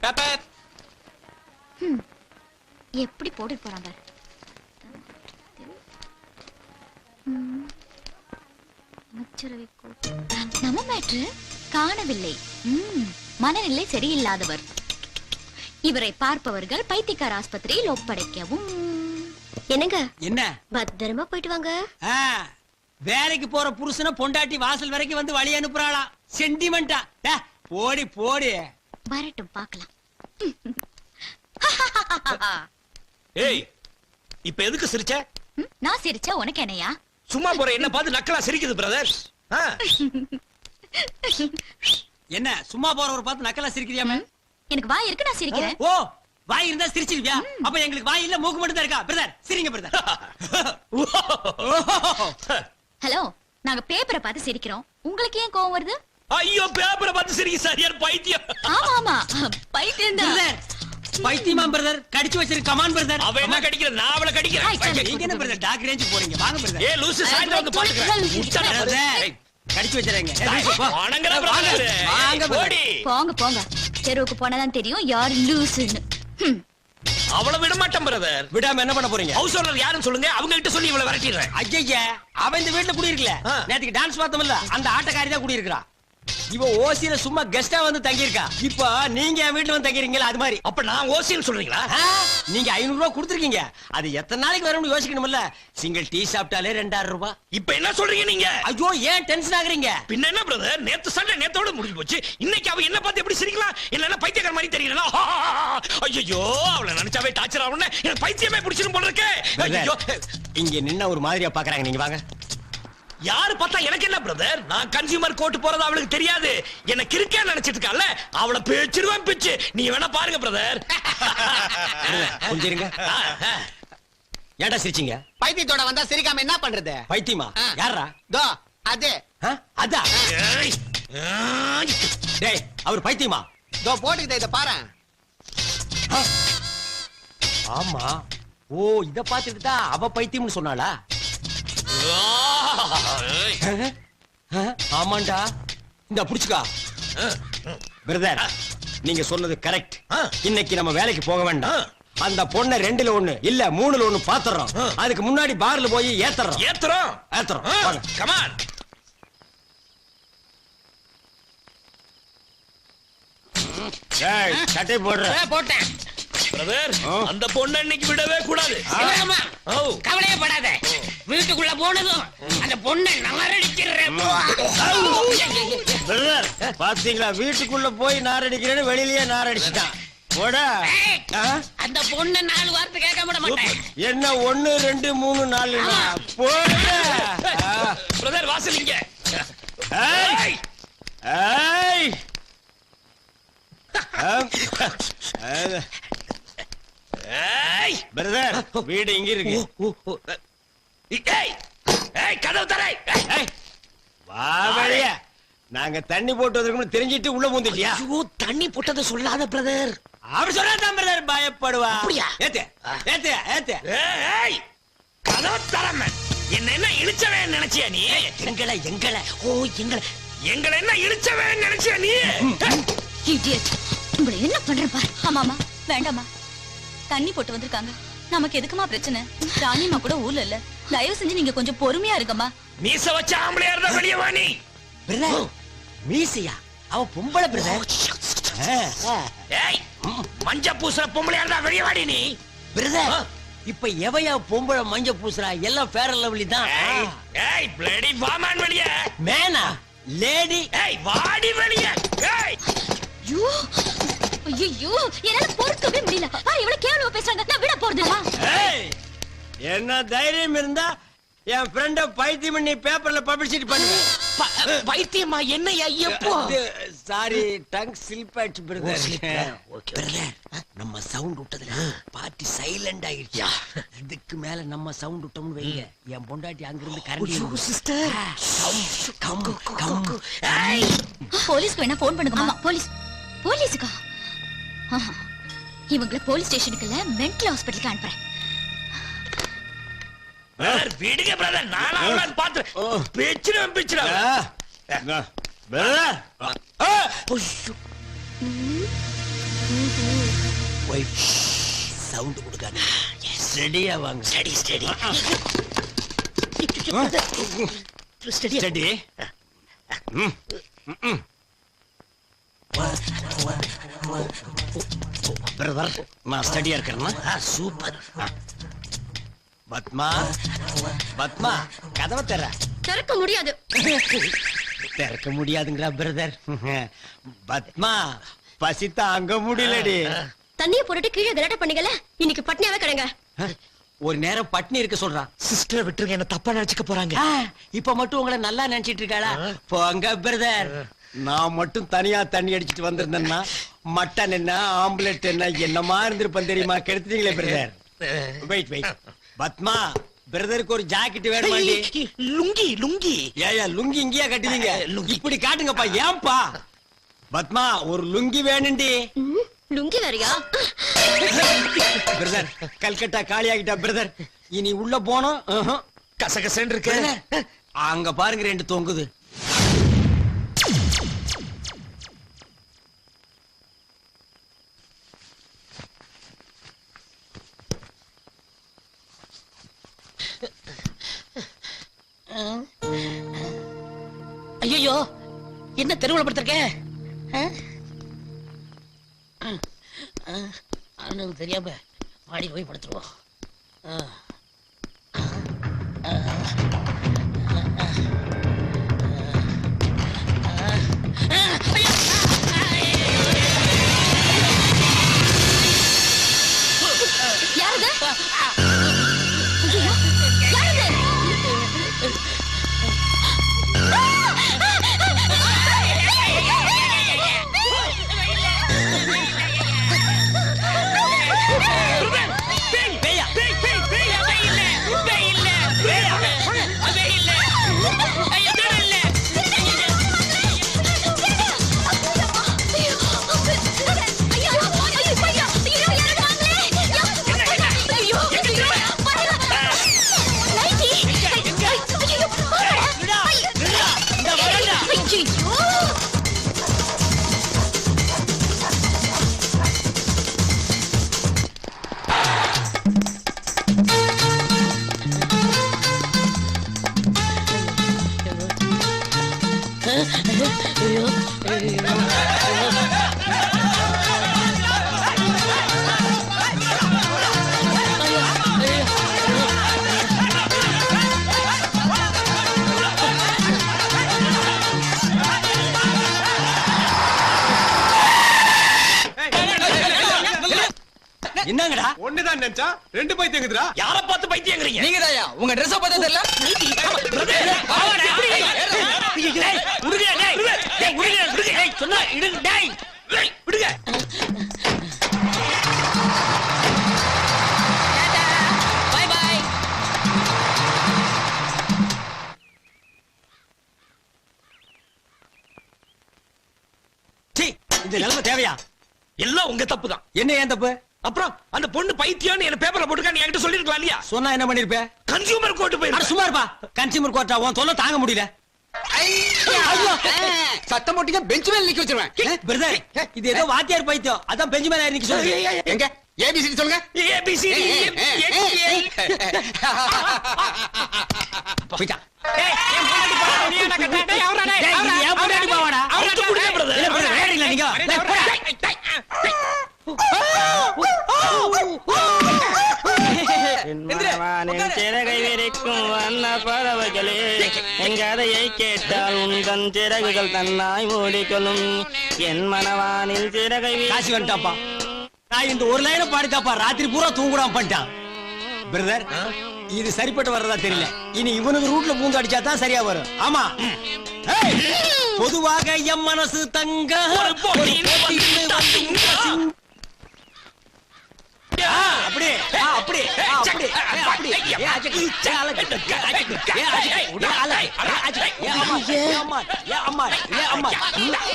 Paper. எப்படி போட்டு போறாங்க. நம்ம மேட்ரு காணவில்லை. மனநிலை சரியில்லாதவர். இவரை பார்ப்பவர்கள் பைத்தியக்கார ஆஸ்பத்திரியில் ஒப்படைக்கவும். என்னங்க? என்ன? பத்திரமா போயிட்டு வாங்க. வேலைக்கு போற புருஷனை பொண்டாட்டி வாசல் வரைக்கும் வந்து வழி அனுப்புறாளா? சென்டிமெண்டா? போடி போடி. வரட்டும் பார்க்கலாம். ஏய், இப்ப எதுக்கு சிரிச்ச? நான் சிரிச்சா உனக்கு என்னையா? சும்மா போற என்ன பார்த்து நக்கலா சிரிக்குது பிரதர். என்ன சும்மா போற ஒரு பார்த்து நக்கலா சிரிக்கிறியாமே? எனக்கு வாய் இருக்கு, நான் சிரிக்கிறேன். ஓ, வாய் இருந்தா சிரிச்சிருவியா? அப்ப எங்களுக்கு வாய் இல்ல, மூக்கு மட்டும் தான் இருக்கா? பிரதர் சிரிங்க பிரதர். ஹலோ, நாங்க பேப்பரை பார்த்து சிரிக்கிறோம், உங்களுக்கு ஏன் கோவம் வருது? ஐயோ, பேப்பரை பார்த்து சிரிக்க சரியான பைத்தியம். ஆமா ஆமா, பைத்தியம் தான். பைத்தியமா பிரதர்? கடிச்சு வச்சிருக்க கமான் பிரதர். அவ என்ன கடிக்கிற, நான் அவளை கடிக்கிறேன். நீங்க என்ன பிரதர் டாக் ரேஞ்ச் போறீங்க? வாங்க பிரதர். ஏ லூசு, சாயந்தரம் வந்து பாத்துக்கறேன். கடிச்சு வச்சிரங்க. வாங்க போடி. போங்க போங்க, தெருவுக்கு போனதான் தெரியும் யார் லூசுன்னு. அவளை விட மாட்டேன் பிரதர். விடாம என்ன பண்ண போறீங்க? ஹவுஸ் ஓனர் யாருன்னு சொல்லுங்க, அவங்க கிட்ட சொல்லி இவளை விரட்டிடுறேன். ஐயா, அவ இந்த வீட்டுல குடி இருக்கல. நேத்துக்கு டான்ஸ் பார்த்தோம்ல, அந்த ஆட்டக்காரி தான் குடி இருக்கா. இவ ஓசியில சும்மா கெஸ்டா வந்து தங்கி இருக்கா. இப்போ நீங்க என் வீட்டுல வந்து தங்கிறீங்களா? அது மாதிரி. அப்ப நான் ஓசின்னு சொல்றீங்களா? நீங்க 500 ரூபாய் கொடுத்துருக்கீங்க, அது எத்தனை நாளைக்கு வரும்னு யோசிக்கணும்ல. சிங்கிள் டீ சாப்பிட்டாலே 2000 ரூபாய். இப்ப என்ன சொல்றீங்க நீங்க? ஐயோ, ஏன் டென்ஷன் ஆகுறீங்க? பின்ன என்ன பிரதர், நேத்து சண்டை நேத்தோட முடிஞ்சு போச்சு. இன்னைக்கு அவ என்ன பார்த்து எப்படி சிரிக்கலாம்? இல்லன்னா பைத்தியக்கார மாதிரி தெரியல. ஐயோ, அவளை நினைச்சாவே டார்ச்சர் ஆகும்னு எனக்கு பைத்தியமே பிடிச்சிரும் போல இருக்கே. ஐயோ, இங்க நின்ன ஒரு மாதிரியா பாக்குறாங்க. நீங்க வாங்க. யாரு பார்த்தா எனக்கு என்ன பிரதர்? நான் கன்சியூமர் கோர்ட் போறது அவளுக்கு தெரியாது. என்ன கிறுக்கே நினைச்சிட்டு இருக்கால, அவளை பேச்சிருவேன் பிச்சு. நீ வேணா பாருங்க பிரதர். கொஞ்சம் இருங்க. ஏன்டா சிரிச்சீங்க? பைத்தியத்தோட வந்தா சிரிக்காம என்ன பண்றது? பைத்தியமா? யாரா? தோ அது. அதா? டேய், அவர் பைத்தியமா? தோ போட்டுக்கிட்ட இத பாரு. ஆமா. ஓ, இத பாத்துட்டு தான் அவ பைத்தியம்னு சொன்னாளா? ஆமாண்டா, இந்த புடிச்சுக்கா. பிரதர், நீங்க சொன்னது கரெக்ட். இன்னைக்கு நம்ம வேலைக்கு போக வேண்டாம். அந்த பொண்ணை 2ல 1 இல்ல 3ல 1 பாத்துறோம். அதுக்கு முன்னாடி பார்ல போய் ஏத்துறோம். ஏத்துறோம். Come on. டேய், சட்டை போடுற. போட்டேன் பிரதர். அந்த பொண்ணை இன்னைக்கு விடவே கூடாது. கவலையே படாத. வீட்டுக்குள்ள போனதும் அந்த பொண்ணை நாரடிக்கிறேன். பிரதர், பாத்தீங்களா? வீட்டுக்குள்ள போய் நாரடிக்கிறேன்னு வெளியிலேயே நாரடிச்சிட்டான். போடா. அந்த பொண்ணை 4 வார்த்தை கேட்க விட மாட்டேன். என்ன 1 2 3 4 போடா. பிரதர், வாசலிங்க. ஏய் ஏய் ஏய் பிரதர், வீடு இங்க இருக்கு. ஏய் ஏய், கதவு தரை. ஏய், வா வெளிய. நாங்க தண்ணி போட்டு வந்திருக்கோம்னு தெரிஞ்சிட்டு உள்ள பூந்துட்டியா? ஐயோ, தண்ணி போட்டத சொல்லாத பிரதர். அப்படி சொன்னா தான் பிரதர் பயப்படுவா. அப்படியா? ஏத்து ஏத்து ஏத்து. ஏய், கதவு தரமே. என்ன இழுச்சவே நினைச்சியா நீ? எங்களை எங்களை என்ன இழுச்சவே நினைச்சியா நீ? இடியட், உங்களை என்ன பண்றேன் பாரு. ஆமாமா, வேண்டாமா. தண்ணி போட்டு வந்திருக்காங்க, நமக்கு எதுக்குமா பிரச்சனை? ராணிமா கூட ஊர்ல இல்ல. தயவு செஞ்சு நீங்க கொஞ்சம் பொறுமையா இருக்கமா. மீச வச்ச ஆம்பளையா இருந்தா வெளியே வா நீ. பிரதர், மீசையா? அவ பொம்பளை பிரதர். ஏய், மஞ்ச பூசுற பொம்பளையா இருந்தா வெளியே வாடி நீ. பிரதர், இப்ப எவையா பொம்பளை மஞ்ச பூசுறா? எல்லாம் ஃபேர் அண்ட் லவ்லி தான். ஏய், பிளடி வாமான் வெளியே. மேனா லேடி? ஏய், வாடி வெளியே. ஏய், ஐயோ ஐயோ, என்னால பொறுக்கவே முடியல. பாரு, இவ்வளவு கேவலமா பேசுறாங்க. நான் விட போறதில்ல. ஏய், என்ன தைரியம் இருந்தா என் ஃப்ரெண்ட பைத்தியம் பண்ணி பேப்பர்ல பப்ளிசிட்டி பண்ணுவேன். பைத்தியமா? என்னையா? எப்போ? சாரி, டங் ஸ்லிப் ஆயிடுச்சு பிரதர். பிரதர், நம்ம சவுண்ட் விட்டதுல பார்ட்டி சைலண்ட் ஆயிடுச்சு. இதுக்கு மேல நம்ம சவுண்ட் விட்டோம்னு வைங்க, என் பொண்டாட்டி அங்க இருந்து கரண்ட். சிஸ்டர், போலீஸ்க்கு வேணா போன் பண்ணுங்க. ஆமா, போலீஸுக்கா? இவங்கள போலீஸ் ஸ்டேஷனுக்கு இல்ல, மென்டல் ஹாஸ்பிடலுக்கு அனுப்புறேன். பிரதர், விடுங்க பிரதர். நானா அவளை பார்த்து பேச்சிரும் பேச்சிரும். பிரதர், ஐயோ. சவுண்ட் கொடுக்காது. ரெடியா வாங்க. Study study study. பிரதர், நான் ஸ்டடியா இருக்கிறேன்னா சூப்பர். பத்மா, பத்மா, கதவை தர. திறக்க முடியாது. திறக்க முடியாதுங்களா பிரதர்? பத்மா, பசி தாங்க முடியலடி. தண்ணிய போட்டுட்டு கீழே கலாட்ட பண்ணீங்கல, இன்னைக்கு பட்னியாவே கிடங்க. ஒரு நேரம் பட்னி இருக்க சொல்றான். சிஸ்டர் விட்டுருங்க, என்ன தப்பா நினைச்சுக்க போறாங்க. இப்ப மட்டும் உங்களை நல்லா நினைச்சிட்டு இருக்காளா? போங்க பிரதர். நான் மட்டும் தனியா தண்ணி அடிச்சிட்டு வந்திருந்தேன்னா மட்டன் என்ன, ஆம்புலெட் என்ன, என்னமா இருந்திருப்பேன் தெரியுமா? கெடுத்துட்டீங்களே பிரதர். Wait wait. பத்மா, பிரதருக்கு ஒரு ஜாக்கெட் வேணுமாண்டி? லுங்கி லுங்கி. ஏயா லுங்கி இங்கேயா கட்டுவீங்க? இப்படி காட்டுங்கப்பா. ஏன்பா? பத்மா, ஒரு லுங்கி வேணுண்டி. லுங்கி வேறையா? பிரதர், கல்கட்டா காலி ஆகிட்டா பிரதர். இனி உள்ள போனோம் கசகசன்னு இருக்கு. அங்க பாருங்க, 2 தொங்குது. ஐயோ, என்ன தெருவுல படுத்திருக்க? அண்ணனுக்கு தெரியாம மாடி போய் படுத்துருவோம். யாருது? ஐயோ, யாருது? என்னங்கடா? ஒண்ணுதான் நினைச்சா 2 பைத்தியங்குதுடா. யார பார்த்து பைத்தியங்கறீங்க? நீங்கதாயா? உங்க Dress பார்த்தா தெரியல? சொன்னா இடுங்க டேய். விடுங்க. By by. சீ, இந்த நிலைமை தேவையா? எல்லாம் உங்க தப்பு தான். என்ன ஏன் தப்பு? அப்புறம் அந்த பொண்ணு பைத்தியம்னு என்ன பேப்பர்ல போட்டுக்க என்கிட்ட சொல்லிருக்கலாம் இல்லையா? சொன்னா என்ன பண்ணிருப்ப? கன்சியூமர் கோர்ட் அட போய் சும்மா இருப்பா. கன்சியூமர் கோர்ட்டா? உன் தொல்லை தாங்க முடியல. சத்தம் போட்டீங்க, பெஞ்ச் மேல நிக்க வச்சிருவேன். பிரதர், இது ஏதோ வாத்தியார் பைத்தியம். அதான் பெஞ்சு மேல ஏறி நிக்க சொல்லுங்க. எங்க ஏபிசிடி சொல்லுங்க. ஏபிசிடி போய்டா. ஏய் என் பொண்டாட்டி பாவா நீ என்ன கட்டா? டேய் அவரா டேய். டேய், இது என் பொண்டாட்டி பாவாடா. அவர்ட்ட குடுங்க பிரதர். இல்ல பிரதர், வேறீங்களா நீங்க? டேய், போடா. சிறகை விரிக்கும் வண்ண பறவைகளே, என் கதையை கேட்டால் உங்கள் சிறகுகள் தன்னாய் ஓடிக்கொள்ளும். என் மனவானில் சிறகை காசி வந்துட்டாப்பா. நான் இந்த ஒரு லைனை பாடித்தாப்பா ராத்திரி பூரா தூங்குடாம பண்ணிட்டான். பிரதர், இது சரிப்பட்டு வர்றதா தெரியல. இனி இவனுக்கு ரூட்ல பூந்து அடிச்சா தான் சரியா வரும். ஆமா. ஏய், பொதுவாக என் மனசு தங்க ஒரு போட்டியில் வந்து அப்படியே அப்படியே அப்படியே அப்படியே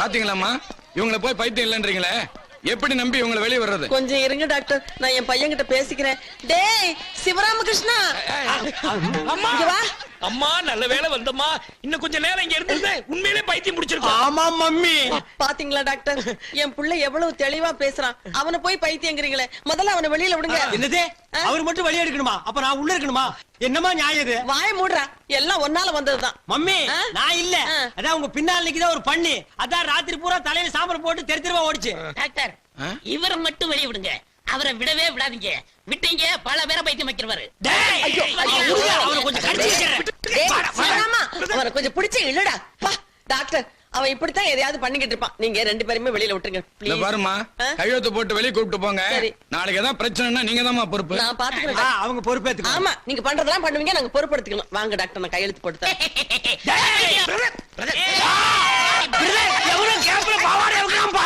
பாத்தீங்களாம்மா, இவங்கள போய் பைத்தியம் இல்லன்றீங்களே, எப்படி நம்பி இவங்கள வெளிய வர்றது? கொஞ்சம் இருங்க டாக்டர், நான் என் பையன் கிட்ட பேசிக்கிறேன். டேய் சிவராமகிருஷ்ணா, இங்க வா. அம்மா நல்ல வேளை வந்தம்மா. இன்னும் கொஞ்ச நேரம் இங்க இருந்திருந்தேன் உண்மையிலே பைத்தியம் முடிச்சிருக்கோம். ஆமா மம்மி. பாத்தீங்களா டாக்டர், என் புள்ள எவ்வளவு தெளிவா பேசுறான். அவனை போய் பைத்தியங்கிறீங்களே, முதல்ல அவனை வெளியில விடுங்க. என்னது? அவர் மட்டும் வெளியே எடுக்கணுமா? அப்ப நான் உள்ள இருக்கணுமா? என்னமா நியாயம் இது? வாய மூடுறா, எல்லாம் ஒன்னால வந்ததுதான். மம்மி ஆ? நான் இல்ல. ஆ. அதான் உங்க பின்னால் நிக்குதா ஒரு பண்ணி. அதான் ராத்திரி பூரா தலையில சாம்பல் போட்டு தெரு தெருவா ஓடிச்சு. டாக்டர், இவரை மட்டும் வெளிய விடுங்க. அவரை விடவே விடாதீங்க. விட்டீங்க பல பேரை பைத்தியம் வைக்கிறவாரு. டேய், ஐயோ, ஐயோ. அவனை கொஞ்சம் கடிச்சு வைக்கிறேன். டேய், சிவராமா, அவனை கொஞ்சம் பிடிச்சு இழுடா. பா, டாக்டர், அவன் இப்படித்தான் எதையாவது பண்ணிக்கிட்டு இருப்பான். நீங்க ரெண்டு பேருமே வெளியில விட்டுருங்க இல்ல please. பாருமா, ஆ? கையெழுத்து போட்டு வெளியே கூப்பிட்டு போங்க. சரி. நாளைக்கு ஏதாவது பிரச்சனைனா நீங்க தான் பொறுப்பு. நான் பாத்துக்கிறேன் ஆ, டாக்டர். அவங்க பொறுப்பேத்துக்கோ. ஆமா, நீங்க பண்றதெல்லாம் பண்ணுவீங்க, நாங்க பொறுப்படுத்திக்கலாம். வாங்க டாக்டர், நான் கையெழுத்து போட்டு தரேன். டேய், பிரதர், பிரதர். பிரதர், எவனோ கேப்ல பாவாடை வைக்கிறான்பா.